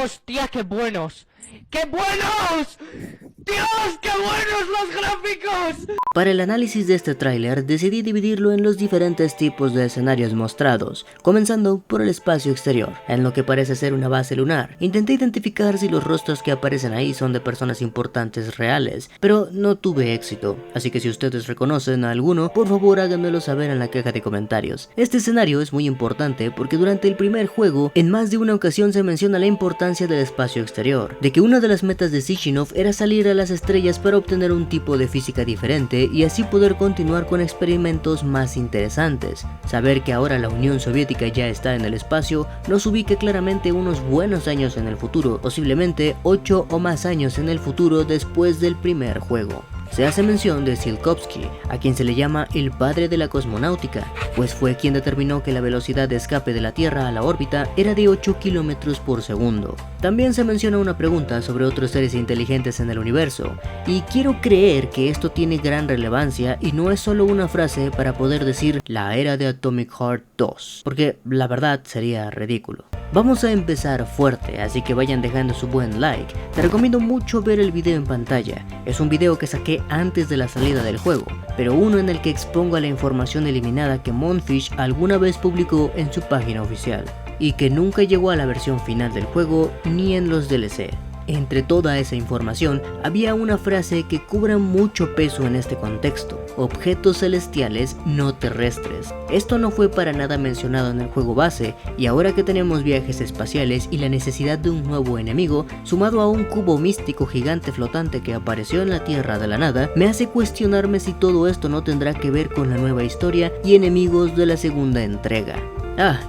¡Hostia, qué buenos! ¡Qué buenos! ¡Dios, qué buenos los gráficos! Para el análisis de este tráiler decidí dividirlo en los diferentes tipos de escenarios mostrados, comenzando por el espacio exterior, en lo que parece ser una base lunar. Intenté identificar si los rostros que aparecen ahí son de personas importantes reales, pero no tuve éxito, así que si ustedes reconocen a alguno, por favor háganmelo saber en la caja de comentarios. Este escenario es muy importante porque durante el primer juego, en más de una ocasión se menciona la importancia del espacio exterior, de que una de las metas de Sichinov era salir a las estrellas para obtener un tipo de física diferente y así poder continuar con experimentos más interesantes. Saber que ahora la Unión Soviética ya está en el espacio nos ubica claramente unos buenos años en el futuro, posiblemente 8 o más años en el futuro después del primer juego. Se hace mención de Tsiolkovsky, a quien se le llama el padre de la cosmonáutica, pues fue quien determinó que la velocidad de escape de la Tierra a la órbita era de 8 km por segundo. También se menciona una pregunta sobre otros seres inteligentes en el universo, y quiero creer que esto tiene gran relevancia y no es solo una frase para poder decir la era de Atomic Heart 2, porque la verdad sería ridículo. Vamos a empezar fuerte, así que vayan dejando su buen like. Te recomiendo mucho ver el video en pantalla. Es un video que saqué antes de la salida del juego, pero uno en el que expongo la información eliminada que Monfish alguna vez publicó en su página oficial, y que nunca llegó a la versión final del juego ni en los DLC. Entre toda esa información había una frase que cobra mucho peso en este contexto: objetos celestiales no terrestres. Esto no fue para nada mencionado en el juego base, y ahora que tenemos viajes espaciales y la necesidad de un nuevo enemigo, sumado a un cubo místico gigante flotante que apareció en la Tierra de la nada, me hace cuestionarme si todo esto no tendrá que ver con la nueva historia y enemigos de la segunda entrega.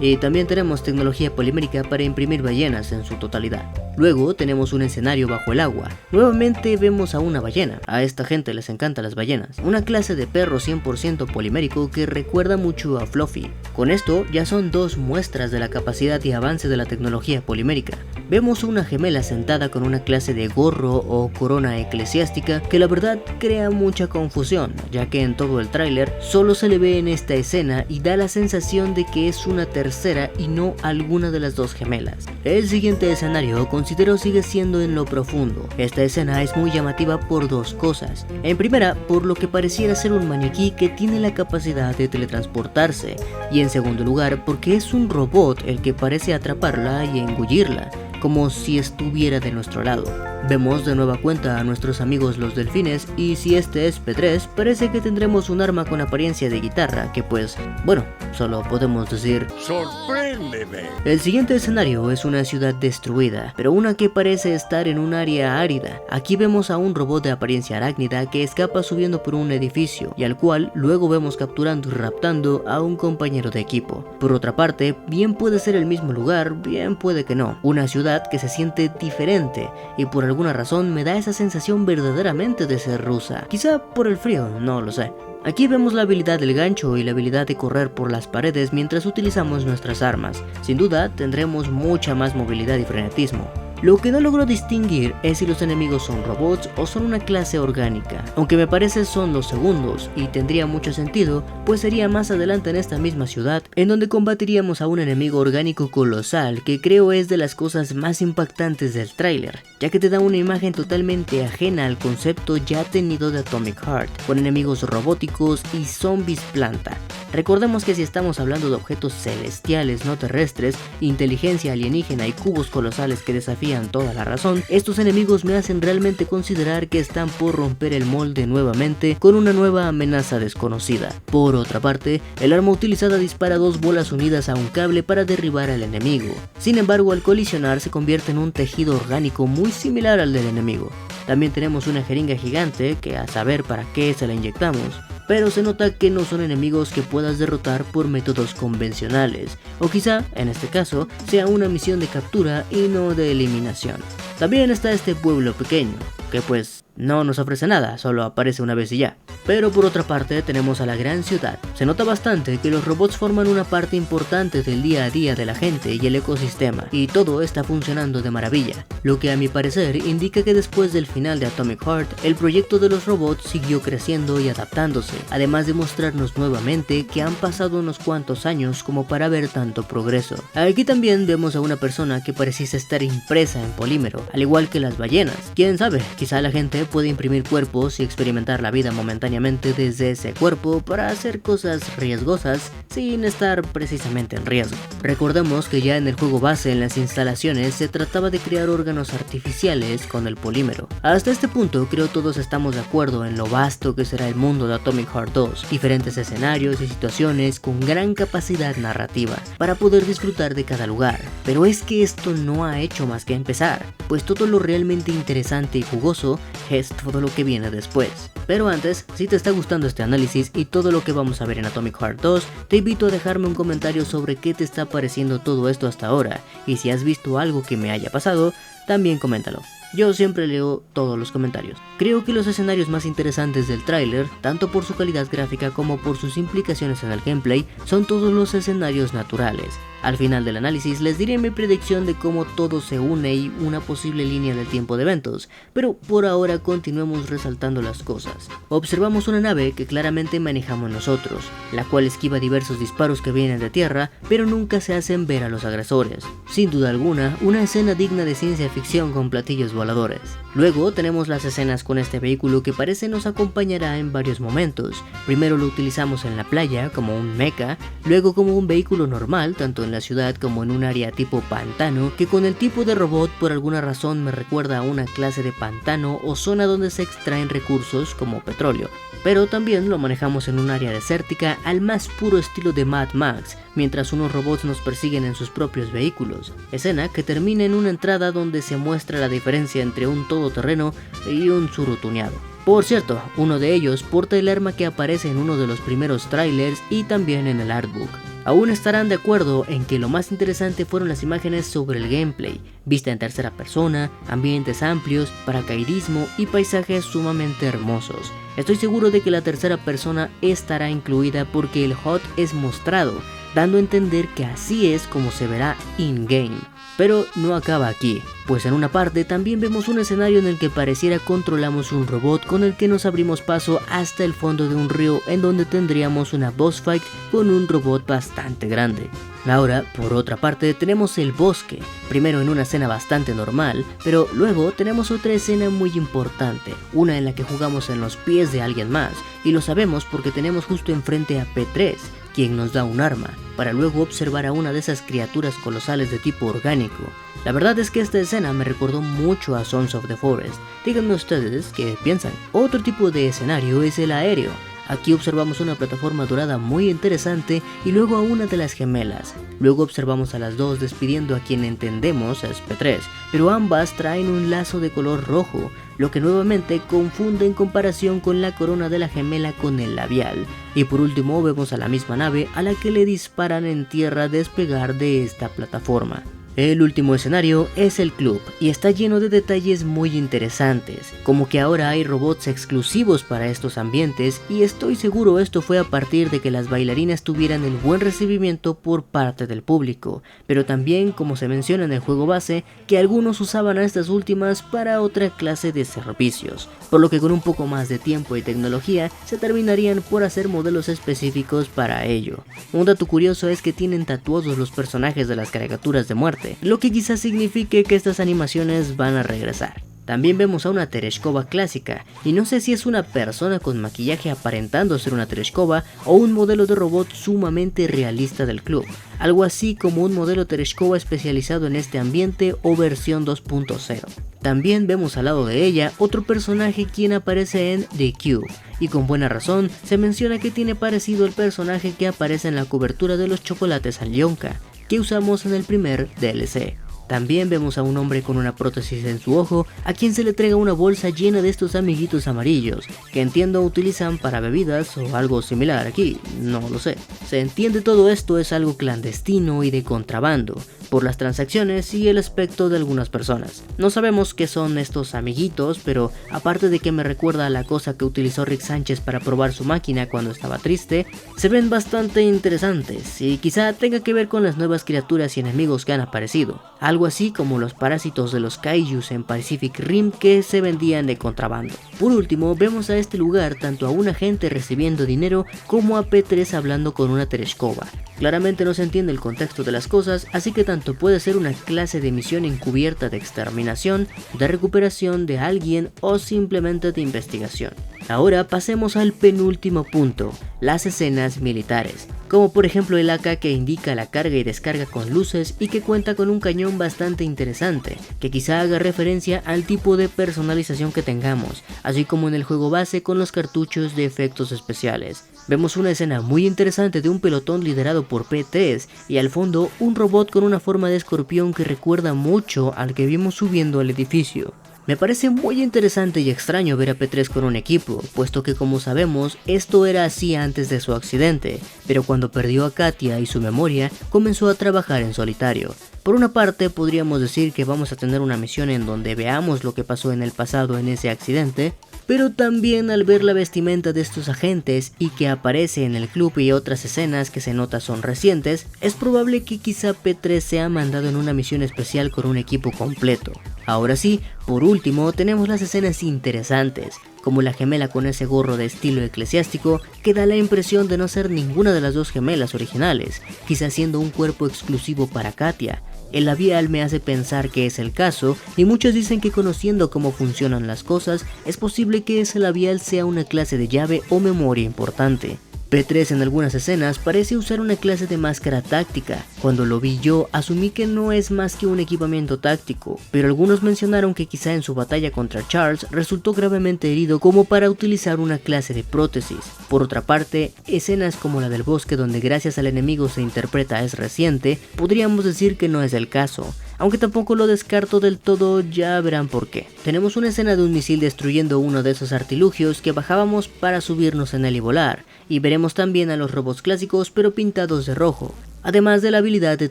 Y también tenemos tecnología polimérica para imprimir ballenas en su totalidad. Luego tenemos un escenario bajo el agua. Nuevamente vemos a una ballena. A esta gente les encantan las ballenas. Una clase de perro 100% polimérico que recuerda mucho a Fluffy. Con esto ya son dos muestras de la capacidad y avance de la tecnología polimérica. Vemos una gemela sentada con una clase de gorro o corona eclesiástica que la verdad crea mucha confusión, ya que en todo el tráiler solo se le ve en esta escena y da la sensación de que es una tercera y no alguna de las dos gemelas. El siguiente escenario considero sigue siendo en lo profundo. Esta escena es muy llamativa por dos cosas. En primera, por lo que pareciera ser un maniquí que tiene la capacidad de teletransportarse, y en segundo lugar porque es un robot el que parece atraparla y engullirla, como si estuviera de nuestro lado. Vemos de nueva cuenta a nuestros amigos los delfines, y si este es P3, parece que tendremos un arma con apariencia de guitarra que pues, bueno, solo podemos decir ¡sorpréndeme! El siguiente escenario es una ciudad destruida, pero una que parece estar en un área árida. Aquí vemos a un robot de apariencia arácnida que escapa subiendo por un edificio, y al cual luego vemos capturando y raptando a un compañero de equipo. Por otra parte, bien puede ser el mismo lugar, bien puede que no. Una ciudad que se siente diferente, y por alguna razón me da esa sensación verdaderamente de ser rusa. Quizá por el frío, no lo sé. Aquí vemos la habilidad del gancho y la habilidad de correr por las paredes mientras utilizamos nuestras armas. Sin duda tendremos mucha más movilidad y frenetismo. Lo que no logro distinguir es si los enemigos son robots o son una clase orgánica, aunque me parece son los segundos, y tendría mucho sentido, pues sería más adelante en esta misma ciudad, en donde combatiríamos a un enemigo orgánico colosal que creo es de las cosas más impactantes del tráiler, ya que te da una imagen totalmente ajena al concepto ya tenido de Atomic Heart, con enemigos robóticos y zombies planta. Recordemos que si estamos hablando de objetos celestiales no terrestres, inteligencia alienígena y cubos colosales que desafían toda la razón, estos enemigos me hacen realmente considerar que están por romper el molde nuevamente con una nueva amenaza desconocida. Por otra parte, el arma utilizada dispara dos bolas unidas a un cable para derribar al enemigo. Sin embargo, al colisionar se convierte en un tejido orgánico muy similar al del enemigo. También tenemos una jeringa gigante que a saber para qué se la inyectamos, pero se nota que no son enemigos que puedas derrotar por métodos convencionales, o quizá, en este caso, sea una misión de captura y no de eliminación. También está este pueblo pequeño, que pues no nos ofrece nada, solo aparece una vez y ya. Pero por otra parte tenemos a la gran ciudad. Se nota bastante que los robots forman una parte importante del día a día de la gente y el ecosistema, y todo está funcionando de maravilla, lo que a mi parecer indica que después del final de Atomic Heart, el proyecto de los robots siguió creciendo y adaptándose, además de mostrarnos nuevamente que han pasado unos cuantos años como para ver tanto progreso. Aquí también vemos a una persona que pareciese estar impresa en polímero, al igual que las ballenas. Quién sabe, quizá la gente puede imprimir cuerpos y experimentar la vida momentáneamente desde ese cuerpo para hacer cosas riesgosas sin estar precisamente en riesgo. Recordemos que ya en el juego base en las instalaciones se trataba de crear órganos artificiales con el polímero. Hasta este punto creo todos estamos de acuerdo en lo vasto que será el mundo de Atomic Heart 2, diferentes escenarios y situaciones con gran capacidad narrativa para poder disfrutar de cada lugar. Pero es que esto no ha hecho más que empezar, pues todo lo realmente interesante y jugoso es todo lo que viene después. Pero antes, si te está gustando este análisis y todo lo que vamos a ver en Atomic Heart 2, te invito a dejarme un comentario sobre qué te está pareciendo todo esto hasta ahora, y si has visto algo que me haya pasado, también coméntalo. Yo siempre leo todos los comentarios. Creo que los escenarios más interesantes del tráiler, tanto por su calidad gráfica como por sus implicaciones en el gameplay, son todos los escenarios naturales. Al final del análisis les diré mi predicción de cómo todo se une y una posible línea del tiempo de eventos, pero por ahora continuemos resaltando las cosas. Observamos una nave que claramente manejamos nosotros, la cual esquiva diversos disparos que vienen de tierra, pero nunca se hacen ver a los agresores. Sin duda alguna, una escena digna de ciencia ficción con platillos voladores. Luego tenemos las escenas con este vehículo que parece nos acompañará en varios momentos. Primero lo utilizamos en la playa como un mecha, luego como un vehículo normal tanto en la ciudad como en un área tipo pantano, que con el tipo de robot por alguna razón me recuerda a una clase de pantano o zona donde se extraen recursos como petróleo. Pero también lo manejamos en un área desértica al más puro estilo de Mad Max, mientras unos robots nos persiguen en sus propios vehículos, escena que termina en una entrada donde se muestra la diferencia entre un todoterreno y un surutuneado. Por cierto, uno de ellos porta el arma que aparece en uno de los primeros trailers y también en el artbook. Aún estarán de acuerdo en que lo más interesante fueron las imágenes sobre el gameplay, vista en tercera persona, ambientes amplios, paracaidismo y paisajes sumamente hermosos. Estoy seguro de que la tercera persona estará incluida porque el HUD es mostrado, dando a entender que así es como se verá in-game. Pero no acaba aquí, pues en una parte también vemos un escenario en el que pareciera controlamos un robot con el que nos abrimos paso hasta el fondo de un río en donde tendríamos una boss fight con un robot bastante grande. Ahora, por otra parte, tenemos el bosque, primero en una escena bastante normal, pero luego tenemos otra escena muy importante, una en la que jugamos en los pies de alguien más, y lo sabemos porque tenemos justo enfrente a P3, quien nos da un arma, para luego observar a una de esas criaturas colosales de tipo orgánico. La verdad es que esta escena me recordó mucho a Sons of the Forest. Díganme ustedes qué piensan. Otro tipo de escenario es el aéreo. Aquí observamos una plataforma dorada muy interesante y luego a una de las gemelas. Luego observamos a las dos despidiendo a quien entendemos es P3, pero ambas traen un lazo de color rojo, lo que nuevamente confunde en comparación con la corona de la gemela con el labial. Y por último vemos a la misma nave a la que le disparan en tierra despegar de esta plataforma. El último escenario es el club y está lleno de detalles muy interesantes, como que ahora hay robots exclusivos para estos ambientes y estoy seguro esto fue a partir de que las bailarinas tuvieran el buen recibimiento por parte del público, pero también como se menciona en el juego base, que algunos usaban a estas últimas para otra clase de servicios, por lo que con un poco más de tiempo y tecnología se terminarían por hacer modelos específicos para ello. Un dato curioso es que tienen tatuados los personajes de las caricaturas de muerte, lo que quizás signifique que estas animaciones van a regresar. También vemos a una Tereshkova clásica, y no sé si es una persona con maquillaje aparentando ser una Tereshkova o un modelo de robot sumamente realista del club, algo así como un modelo Tereshkova especializado en este ambiente o versión 2.0. También vemos al lado de ella otro personaje quien aparece en The Cube, y con buena razón se menciona que tiene parecido al personaje que aparece en la cobertura de los chocolates Alyonka, que usamos en el primer DLC. También vemos a un hombre con una prótesis en su ojo, a quien se le entrega una bolsa llena de estos amiguitos amarillos, que entiendo utilizan para bebidas o algo similar aquí, no lo sé. Se entiende todo esto es algo clandestino y de contrabando, por las transacciones y el aspecto de algunas personas. No sabemos qué son estos amiguitos, pero aparte de que me recuerda a la cosa que utilizó Rick Sánchez para probar su máquina cuando estaba triste, se ven bastante interesantes y quizá tenga que ver con las nuevas criaturas y enemigos que han aparecido, algo así como los parásitos de los kaijus en Pacific Rim que se vendían de contrabando. Por último, vemos a este lugar tanto a un agente recibiendo dinero como a P3 hablando con una Tereshkova. Claramente no se entiende el contexto de las cosas, así que tanto puede ser una clase de misión encubierta de exterminación, de recuperación de alguien o simplemente de investigación. Ahora pasemos al penúltimo punto, las escenas militares, como por ejemplo el AK que indica la carga y descarga con luces y que cuenta con un cañón bastante interesante, que quizá haga referencia al tipo de personalización que tengamos, así como en el juego base con los cartuchos de efectos especiales. Vemos una escena muy interesante de un pelotón liderado por P3 y al fondo un robot con una forma de escorpión que recuerda mucho al que vimos subiendo al edificio. Me parece muy interesante y extraño ver a P3 con un equipo, puesto que como sabemos, esto era así antes de su accidente, pero cuando perdió a Katia y su memoria, comenzó a trabajar en solitario. Por una parte, podríamos decir que vamos a tener una misión en donde veamos lo que pasó en el pasado en ese accidente, pero también al ver la vestimenta de estos agentes y que aparece en el club y otras escenas que se nota son recientes, es probable que quizá P3 sea mandado en una misión especial con un equipo completo. Ahora sí, por último tenemos las escenas interesantes, como la gemela con ese gorro de estilo eclesiástico que da la impresión de no ser ninguna de las dos gemelas originales, quizá siendo un cuerpo exclusivo para Katia. El labial me hace pensar que es el caso, y muchos dicen que conociendo cómo funcionan las cosas, es posible que ese labial sea una clase de llave o memoria importante. P3 en algunas escenas parece usar una clase de máscara táctica. Cuando lo vi yo, asumí que no es más que un equipamiento táctico, pero algunos mencionaron que quizá en su batalla contra Charles resultó gravemente herido como para utilizar una clase de prótesis. Por otra parte, escenas como la del bosque donde gracias al enemigo se interpreta es reciente, podríamos decir que no es el caso. Aunque tampoco lo descarto del todo, ya verán por qué. Tenemos una escena de un misil destruyendo uno de esos artilugios que bajábamos para subirnos en él y volar, y veremos también a los robots clásicos pero pintados de rojo, además de la habilidad de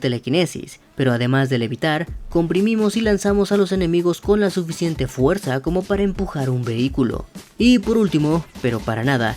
telequinesis, pero además de levitar, comprimimos y lanzamos a los enemigos con la suficiente fuerza como para empujar un vehículo. Y por último, pero para nada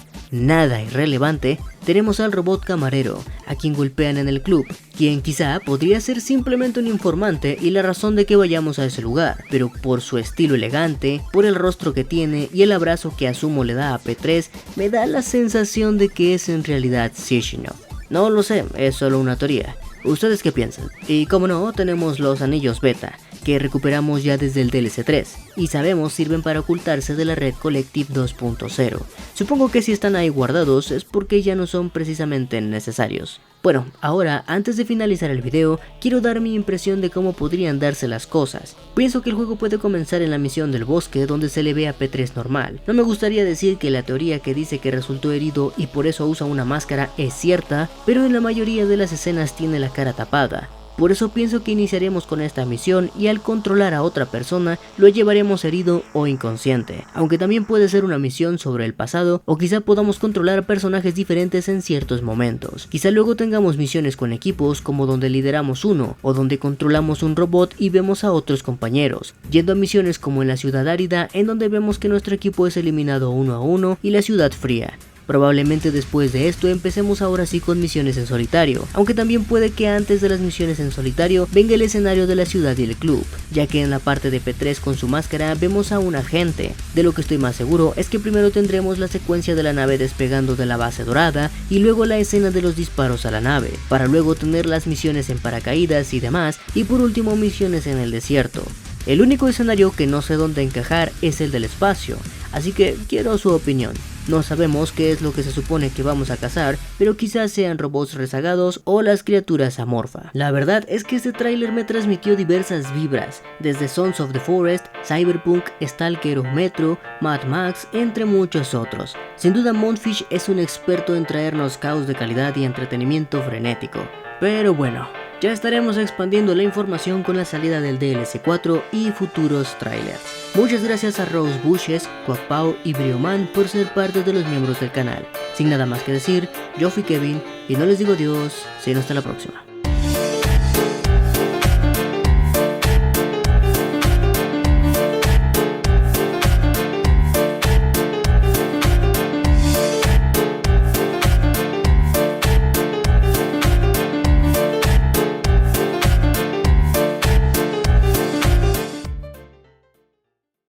irrelevante, tenemos al robot camarero, a quien golpean en el club, quien quizá podría ser simplemente un informante y la razón de que vayamos a ese lugar, pero por su estilo elegante, por el rostro que tiene y el abrazo que asumo le da a P3, me da la sensación de que es en realidad Shishino. No lo sé, es solo una teoría. ¿Ustedes qué piensan? Y como no, tenemos los anillos beta, que recuperamos ya desde el DLC 3, y sabemos sirven para ocultarse de la red Collective 2.0. Supongo que si están ahí guardados es porque ya no son precisamente necesarios. Bueno, ahora antes de finalizar el video, quiero dar mi impresión de cómo podrían darse las cosas. Pienso que el juego puede comenzar en la misión del bosque donde se le ve a P3 normal. No me gustaría decir que la teoría que dice que resultó herido y por eso usa una máscara es cierta, pero en la mayoría de las escenas tiene la cara tapada. Por eso pienso que iniciaremos con esta misión y al controlar a otra persona lo llevaremos herido o inconsciente, aunque también puede ser una misión sobre el pasado o quizá podamos controlar personajes diferentes en ciertos momentos. Quizá luego tengamos misiones con equipos como donde lideramos uno o donde controlamos un robot y vemos a otros compañeros, yendo a misiones como en la ciudad árida en donde vemos que nuestro equipo es eliminado uno a uno y la ciudad fría. Probablemente después de esto empecemos ahora sí con misiones en solitario, aunque también puede que antes de las misiones en solitario venga el escenario de la ciudad y el club, ya que en la parte de P3 con su máscara vemos a un agente. De lo que estoy más seguro es que primero tendremos la secuencia de la nave despegando de la base dorada y luego la escena de los disparos a la nave, para luego tener las misiones en paracaídas y demás, y por último misiones en el desierto. El único escenario que no sé dónde encajar es el del espacio, así que quiero su opinión. No sabemos qué es lo que se supone que vamos a cazar, pero quizás sean robots rezagados o las criaturas amorfa. La verdad es que este tráiler me transmitió diversas vibras, desde Sons of the Forest, Cyberpunk, Stalker o Metro, Mad Max, entre muchos otros. Sin duda Moonfish es un experto en traernos caos de calidad y entretenimiento frenético. Pero bueno, ya estaremos expandiendo la información con la salida del DLC 4 y futuros trailers. Muchas gracias a Rose Bushes, Quackpao y Brioman por ser parte de los miembros del canal. Sin nada más que decir, yo fui Kevin y no les digo adiós, sino hasta la próxima.